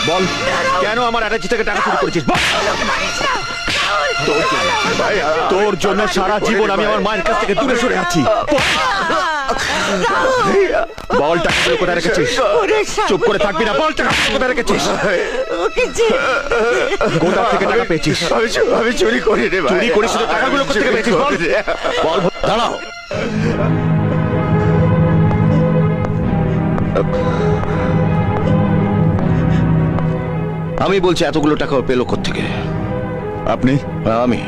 বল কেন আমার অ্যাটাচি থেকে টাকা চুরি করেছিস? তোর জন্য সারা জীবন আমি আমার মায়ের কাছ থেকে দূরে সরে আছি। বল টাকাগুলো কোথায় রেখেছিস? চুপ করে থাকবি না, বল টাকা কোথায় রেখেছিস? কোথা থেকে টাকা পেয়েছিস? আমি চুরি করি রে, চুরি করিস তো টাকাগুলো কোথা থেকে পেয়েছিস? বল বল, দাঁড়াও। আমি বলছি এতগুলো টাকা পেল কোত্থেকে? আপনি? আমি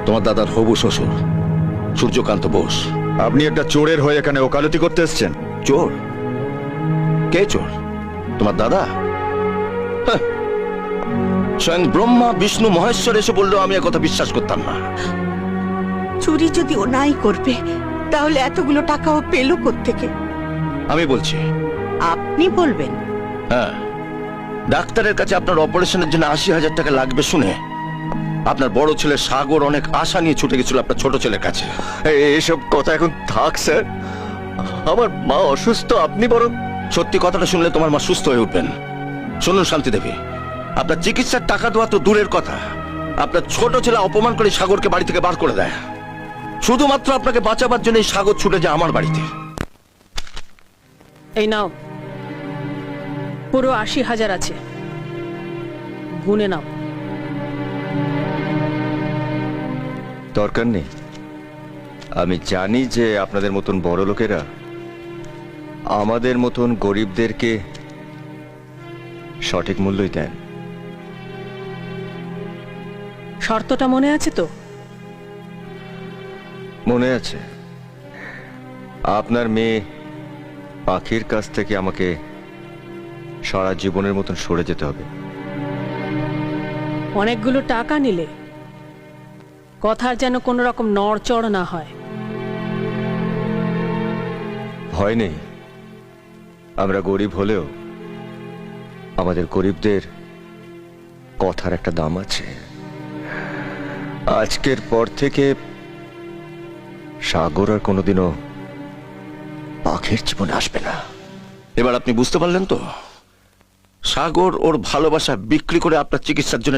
তোমার দাদার হবু শ্বশুর সূর্যকান্ত বোস। আপনি একটা চোরের হয়ে এখানে ওকালতি করতে এসেছেন? চোর? কে চোর? তোমার দাদা? হ্যাঁ, স্বয়ং ব্রহ্মা বিষ্ণু মহেশ্বর এসে বললেও আমি কথা বিশ্বাস করতাম না। চুরি যদি ও নাই করবে তাহলে এতগুলো টাকা ও পেল কোত্থেকে? আমি বলছি। আপনি বলবেন? হ্যাঁ, ডাক্তারের কাছে আপনার অপারেশনের জন্য ৮০,০০০ টাকা লাগবে শুনে আপনার বড় ছেলে সাগর অনেক আশা নিয়ে ছুটে গেছিল আপনার ছোট ছেলের কাছে। এসব কথা এখন থাক স্যার, আমার মা অসুস্থ, আপনি বরং সত্যি কথাটা শুনলে তোমার মা সুস্থ হয়ে উঠবেন। শুনুন শান্তি দেবী, আপনার চিকিৎসার টাকা দেওয়া তো দূরের কথা, আপনার ছোট ছেলে অপমান করে সাগরকে বাড়ি থেকে বার করে দেয়। শুধুমাত্র আপনাকে বাঁচাবার জন্য সাগর ছুটে যায় আমার বাড়িতে। এই নাও, পুরো ৮০,০০০ আছে, গুনে নাও। দরকার নেই। আমি জানি যে আপনাদের মতন বড় লোকেরা আমাদের মতন গরিবদেরকে সঠিক মূল্যই দেন। শর্তটা মনে আছে তো? মনে আছে। আপনার মেয়ে পাখির কাছ থেকে আমাকে সারা জীবনের মতন সরে যেতে হবে। অনেকগুলো টাকা নিলে কথার যেন কোনো রকম নড়চড় না হয়। ভয় নেই, আমরা গরিব হলেও আমাদের গরিবদের কথার একটা দাম আছে। আজকের পর থেকে সাগর আর কোনোদিনও পাখির জীবনে আসবে না। এবার আপনি বুঝতে পারলেন তো? সাগর ওর ভালোবাসা বিক্রি করে আপনার চিকিৎসার জন্য